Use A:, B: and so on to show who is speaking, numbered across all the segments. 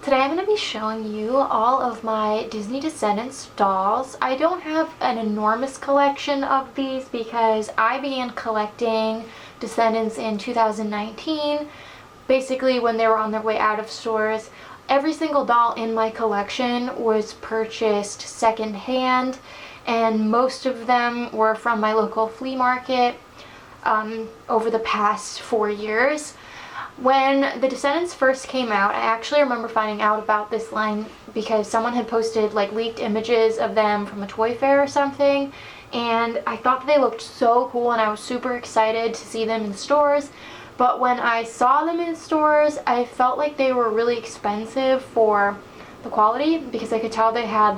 A: Today I'm going to be showing you all of my Disney Descendants dolls. I don't have an enormous collection of these because I began collecting Descendants in 2019, basically when they were on their way out of stores. Every single doll in my collection was purchased secondhand, and most of them were from my local flea market over the past 4 years. When the Descendants first came out, I actually remember finding out about this line because someone had posted like leaked images of them from a toy fair or something, and I thought that they looked so cool and I was super excited to see them in stores. But when I saw them in stores, I felt like they were really expensive for the quality because I could tell they had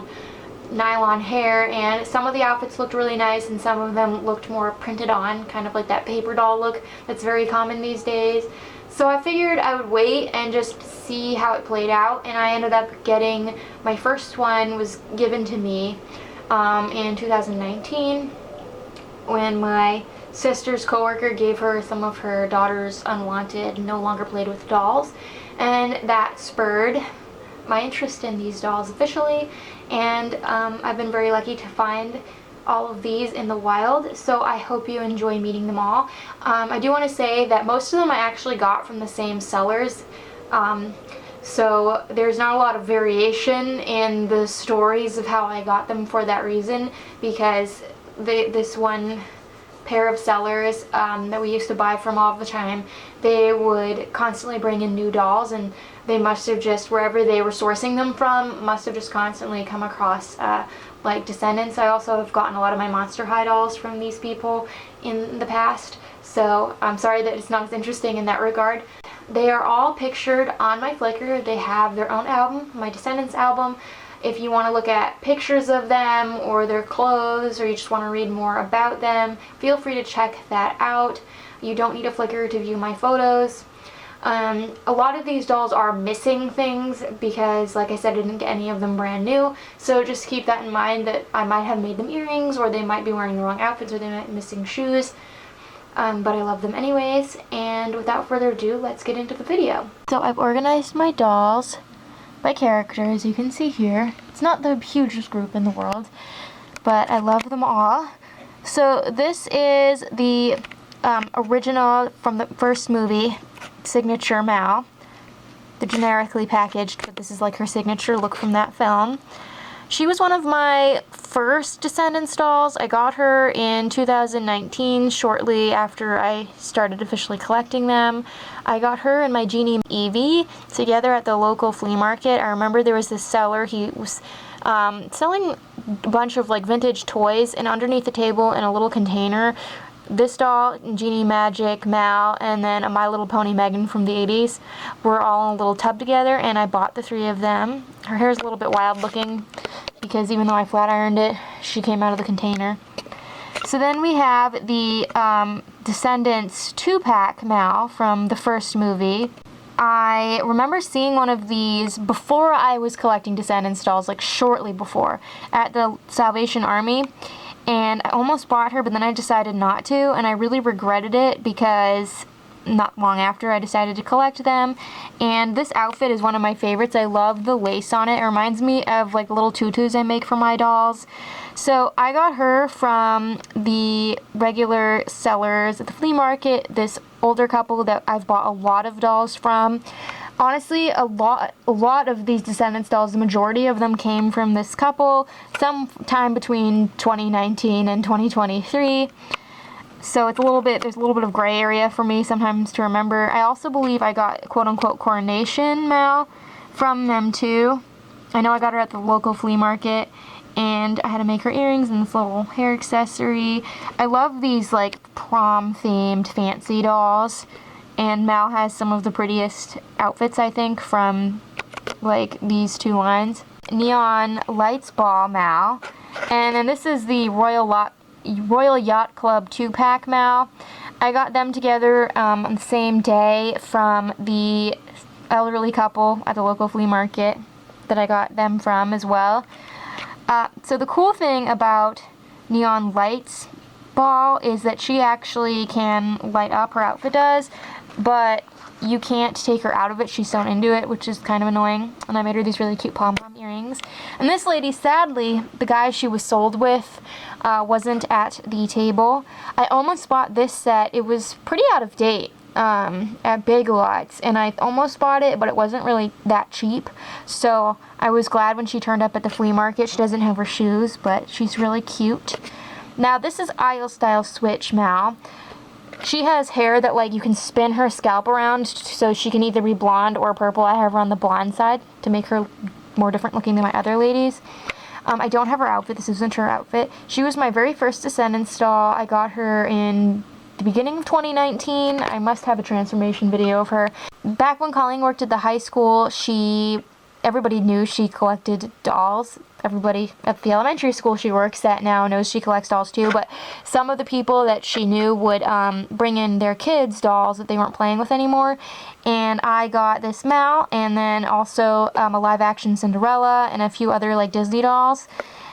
A: nylon hair, and some of the outfits looked really nice and some of them looked more printed on, kind of like that paper doll look that's very common these days. So I figured I would wait and just see how it played out, and I ended up getting, my first one was given to me in 2019 when my sister's coworker gave her some of her daughter's unwanted, no longer played with dolls, and that spurred my interest in these dolls officially, and I've been very lucky to find all of these in the wild, so I hope you enjoy meeting them all. I do want to say that most of them I actually got from the same sellers, so there's not a lot of variation in the stories of how I got them for that reason, because this one pair of sellers that we used to buy from all the time, they would constantly bring in new dolls, and they must have just, wherever they were sourcing them from, must have just constantly come across like Descendants. I also have gotten a lot of my Monster High dolls from these people in the past, so I'm sorry that it's not as interesting in that regard. They are all pictured on my Flickr. They have their own album, my Descendants album. If you want to look at pictures of them or their clothes, or you just want to read more about them, feel free to check that out. You don't need a Flickr to view my photos. A lot of these dolls are missing things because, like I said, I didn't get any of them brand new, so just keep that in mind, that I might have made them earrings, or they might be wearing the wrong outfits, or they might be missing shoes, but I love them anyways. And without further ado, let's get into the video. So I've organized my dolls by character, as you can see here. It's not the hugest group in the world, but I love them all. So this is the original from the first movie, signature Mal. They're generically packaged, but this is like her signature look from that film. She was one of my first Descendants dolls. I got her in 2019, shortly after I started officially collecting them. I got her and my genie Evie together at the local flea market. I remember there was this seller, he was selling a bunch of like vintage toys, and underneath the table in a little container, this doll, Genie Magic, Mal, and then a My Little Pony Megan from the 80s were all in a little tub together, and I bought the three of them. Her hair is a little bit wild looking because even though I flat ironed it, she came out of the container. So then we have the Descendants 2-pack Mal from the first movie. I remember seeing one of these before I was collecting Descendants dolls, like shortly before, at the Salvation Army. And I almost bought her, but then I decided not to, and I really regretted it because not long after I decided to collect them. And this outfit is one of my favorites. I love the lace on it. It reminds me of like little tutus I make for my dolls. So I got her from the regular sellers at the flea market, this older couple that I've bought a lot of dolls from. Honestly, a lot of these Descendants dolls, the majority of them came from this couple sometime between 2019 and 2023. So it's there's a little bit of gray area for me sometimes to remember. I also believe I got quote-unquote Coronation Mal from them too. I know I got her at the local flea market, and I had to make her earrings and this little hair accessory. I love these like prom-themed fancy dolls. And Mal has some of the prettiest outfits, I think, from like these two lines. Neon Lights Ball Mal. And then this is the Royal Yacht Club 2-pack Mal. I got them together on the same day from the elderly couple at the local flea market that I got them from as well. So the cool thing about Neon Lights Ball is that she actually can light up, her outfit does, but you can't take her out of it. She's sewn into it, which is kind of annoying. And I made her these really cute pom-pom earrings. And this lady, sadly, the guy she was sold with wasn't at the table. I almost bought this set. It was pretty out of date at Big Lots, and I almost bought it, but it wasn't really that cheap. So I was glad when she turned up at the flea market. She doesn't have her shoes, but she's really cute. Now this is Aisle Style Switch Mal. She has hair that, like, you can spin her scalp around so she can either be blonde or purple. I have her on the blonde side to make her more different looking than my other ladies. I don't have her outfit. This isn't her outfit. She was my very first Descendants doll. I got her in the beginning of 2019. I must have a transformation video of her. Back when Colleen worked at the high school, everybody knew she collected dolls. Everybody at the elementary school she works at now knows she collects dolls too, but some of the people that she knew would bring in their kids' dolls that they weren't playing with anymore. And I got this Mal, and then also a live-action Cinderella, and a few other, like, Disney dolls.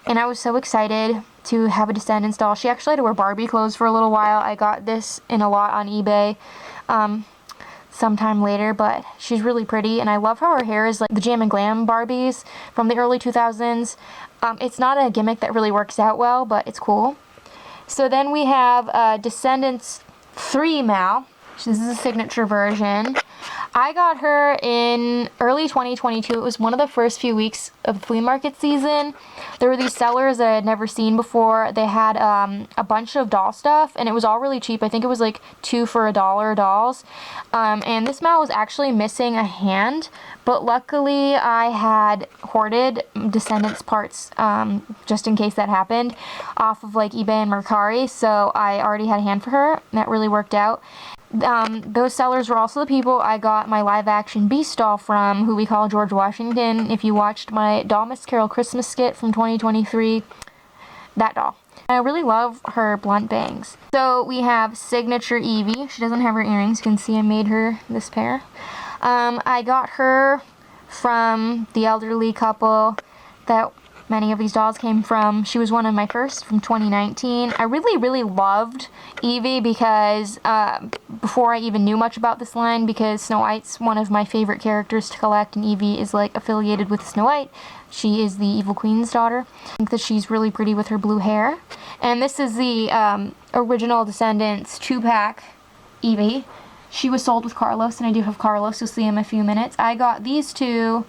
A: And I was so excited to have a Descendants doll. She actually had to wear Barbie clothes for a little while. I got this in a lot on eBay sometime later, but she's really pretty, and I love how her hair is like the Jam and Glam Barbies from the early 2000s. It's not a gimmick that really works out well, but it's cool. So then we have Descendants 3 Mal. This is a signature version. I got her in early 2022. It was one of the first few weeks of the flea market season. There were these sellers that I had never seen before. They had a bunch of doll stuff, and it was all really cheap. I think it was like 2 for $1 dolls. And this Mal was actually missing a hand, but luckily I had hoarded Descendants parts just in case that happened off of like eBay and Mercari, so I already had a hand for her. That really worked out. Those sellers were also the people I got my live-action Beast doll from, who we call George Washington. If you watched my Doll Miss Carol Christmas skit from 2023, that doll. I really love her blunt bangs. So we have Signature Evie. She doesn't have her earrings. You can see I made her this pair. I got her from the elderly couple that many of these dolls came from. She was one of my first from 2019. I really loved Evie because before I even knew much about this line, because Snow White's one of my favorite characters to collect, and Evie is like affiliated with Snow White. She is the evil queen's daughter. I think that she's really pretty with her blue hair. And this is the original Descendants 2-pack Evie. She was sold with Carlos, and I do have Carlos. You'll see him in a few minutes. I got these two,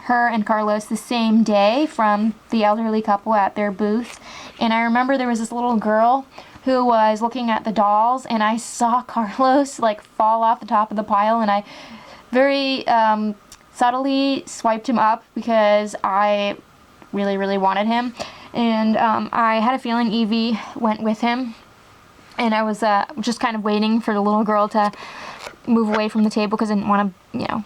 A: her and Carlos, the same day from the elderly couple at their booth. And I remember there was this little girl who was looking at the dolls, and I saw Carlos like fall off the top of the pile, and I very subtly swiped him up because I really wanted him. And I had a feeling Evie went with him, and I was just kind of waiting for the little girl to move away from the table because I didn't want to,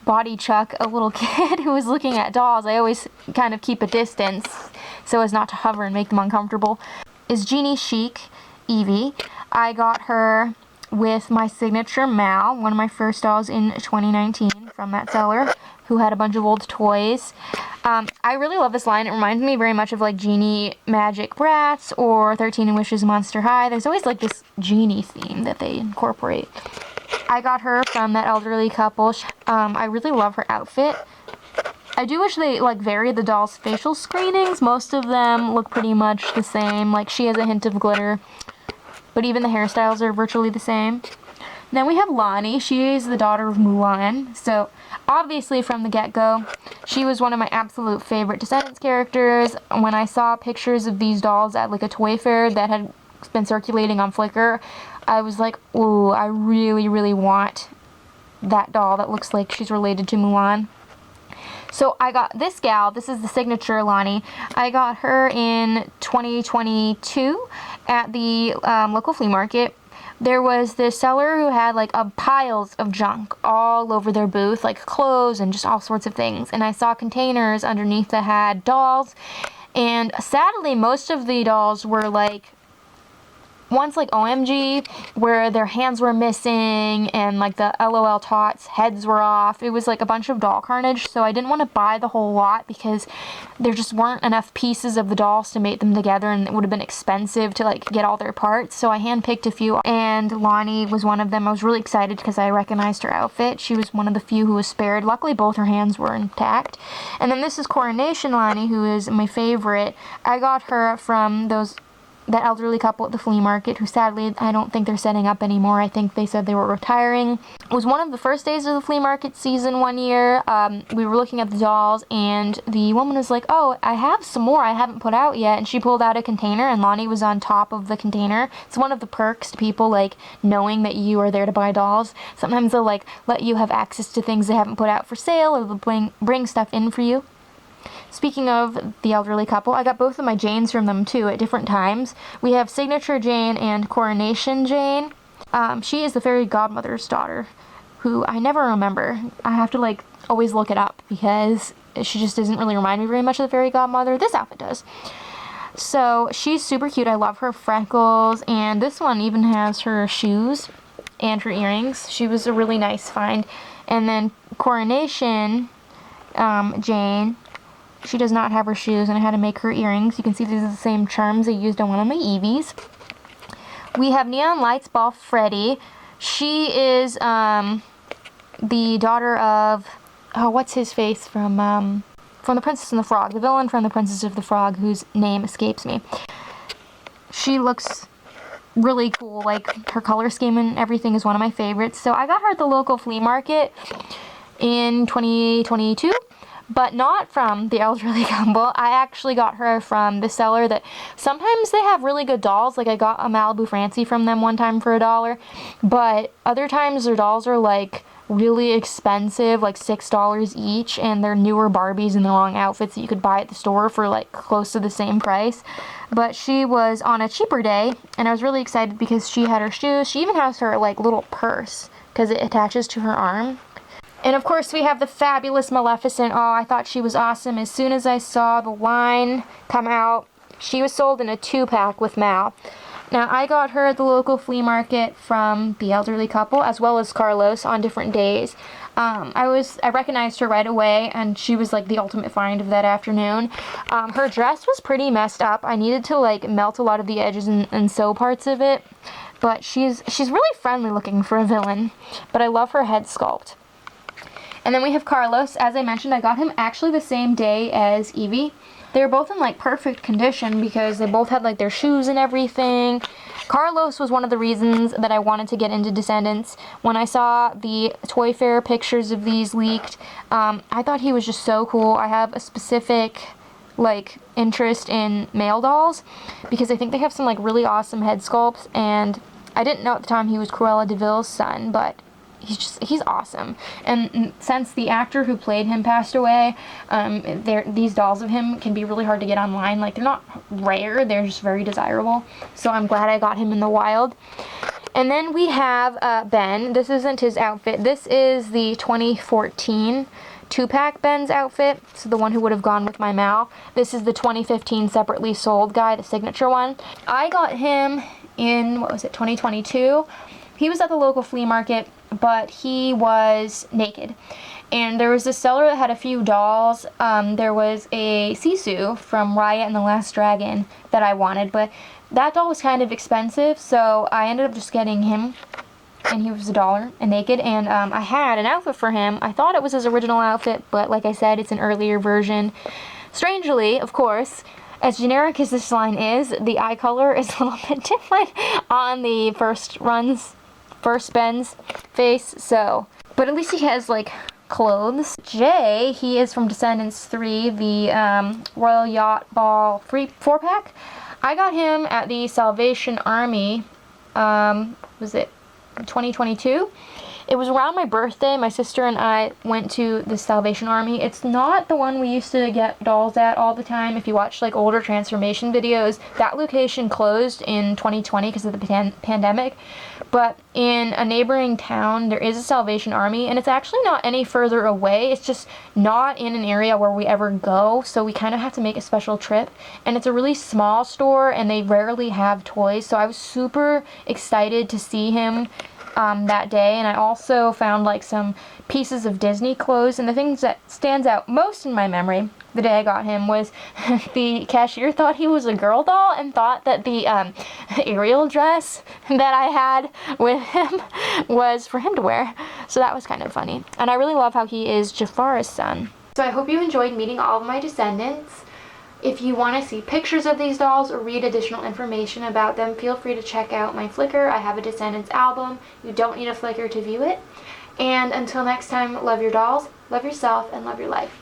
A: body chuck a little kid who was looking at dolls. I always kind of keep a distance so as not to hover and make them uncomfortable. Is Genie Chic Evie. I got her with my signature Mal, one of my first dolls in 2019 from that seller who had a bunch of old toys. I really love this line. It reminds me very much of like Genie Magic Brats or 13 Wishes Monster High. There's always like this genie theme that they incorporate. I got her from that elderly couple. I really love her outfit. I do wish they like varied the dolls' facial screenings. Most of them look pretty much the same. Like, she has a hint of glitter, but even the hairstyles are virtually the same. Then we have Lonnie. She is the daughter of Mulan. So obviously from the get-go, she was one of my absolute favorite Descendants characters. When I saw pictures of these dolls at like a toy fair that had been circulating on Flickr, I was like, ooh, I really want that doll that looks like she's related to Mulan. So I got this gal. This is the signature Lonnie. I got her in 2022 at the local flea market. There was this seller who had like piles of junk all over their booth, like clothes and just all sorts of things. And I saw containers underneath that had dolls. And sadly, most of the dolls were like ones like OMG, where their hands were missing and like the LOL tots heads were off. It was like a bunch of doll carnage, so I didn't want to buy the whole lot because there just weren't enough pieces of the dolls to make them together, and it would have been expensive to like get all their parts. So I handpicked a few, and Lonnie was one of them. I was really excited because I recognized her outfit. She was one of the few who was spared. Luckily both her hands were intact. And then this is Coronation Lonnie, who is my favorite. I got her from that elderly couple at the flea market, who sadly I don't think they're setting up anymore. I think they said they were retiring. It was one of the first days of the flea market season one year. We were looking at the dolls, and the woman was like, oh, I have some more I haven't put out yet, and she pulled out a container, and Lonnie was on top of the container. It's one of the perks to people like knowing that you are there to buy dolls. Sometimes they'll like let you have access to things they haven't put out for sale, or they'll bring stuff in for you. Speaking of the elderly couple, I got both of my Janes from them too at different times. We have Signature Jane and Coronation Jane. She is the fairy godmother's daughter, who I never remember. I have to like always look it up because she just doesn't really remind me very much of the fairy godmother. This outfit does. So she's super cute. I love her freckles, and this one even has her shoes and her earrings. She was a really nice find. And then Coronation Jane, she does not have her shoes, and I had to make her earrings. You can see these are the same charms I used on one of my Eevees. We have Neon Lights Ball Freddy. She is the daughter of, oh, what's his face from The Princess and the Frog, the villain from The Princess of the Frog, whose name escapes me. She looks really cool. Like, her color scheme and everything is one of my favorites. So I got her at the local flea market in 2022. But not from the elderly couple. I actually got her from the seller that sometimes they have really good dolls. Like I got a Malibu Francie from them one time for $1, but other times their dolls are like really expensive, like $6 each, and they're newer Barbies in the wrong outfits that you could buy at the store for like close to the same price. But she was on a cheaper day, and I was really excited because she had her shoes. She even has her like little purse because it attaches to her arm. And of course we have the fabulous Maleficent. Oh, I thought she was awesome. As soon as I saw the line come out, she was sold in a 2-pack with Mal. Now I got her at the local flea market from the elderly couple, as well as Carlos, on different days. I recognized her right away, and she was like the ultimate find of that afternoon. Her dress was pretty messed up. I needed to like melt a lot of the edges and sew parts of it. But she's really friendly looking for a villain. But I love her head sculpt. And then we have Carlos. As I mentioned, I got him actually the same day as Evie. They were both in like perfect condition because they both had like their shoes and everything. Carlos was one of the reasons that I wanted to get into Descendants. When I saw the Toy Fair pictures of these leaked, I thought he was just so cool. I have a specific like interest in male dolls because I think they have some like really awesome head sculpts, and I didn't know at the time he was Cruella de Vil's son, but he's awesome. And since the actor who played him passed away, these dolls of him can be really hard to get online. Like, they're not rare, they're just very desirable. So I'm glad I got him in the wild. And then we have Ben. This isn't his outfit. This is the 2014 2-pack Ben's outfit. So the one who would have gone with my Mal. This is the 2015 separately sold guy, the signature one. I got him in, 2022. He was at the local flea market, but he was naked. And there was this seller that had a few dolls. There was a Sisu from Raya and the Last Dragon that I wanted, but that doll was kind of expensive, so I ended up just getting him, and he was $1 and naked, and I had an outfit for him. I thought it was his original outfit, but like I said, it's an earlier version. Strangely, of course, as generic as this line is, the eye color is a little bit different on the first Ben's face, so, but at least he has like clothes. Jay, he is from Descendants 3, the Royal Yacht Ball 4-pack. I got him at the Salvation Army, was it 2022? It was around my birthday. My sister and I went to the Salvation Army. It's not the one we used to get dolls at all the time. If you watch like older transformation videos, that location closed in 2020 because of the pandemic. But in a neighboring town, there is a Salvation Army, and it's actually not any further away. It's just not in an area where we ever go, so we kind of have to make a special trip. And it's a really small store, and they rarely have toys, so I was super excited to see him that day. And I also found like some pieces of Disney clothes, and the things that stands out most in my memory the day I got him was the cashier thought he was a girl doll and thought that the Ariel dress that I had with him was for him to wear. So that was kind of funny. And I really love how he is Jafar's son. So I hope you enjoyed meeting all of my descendants. If you want to see pictures of these dolls or read additional information about them, feel free to check out my Flickr. I have a Descendants album. You don't need a Flickr to view it. And until next time, love your dolls, love yourself, and love your life.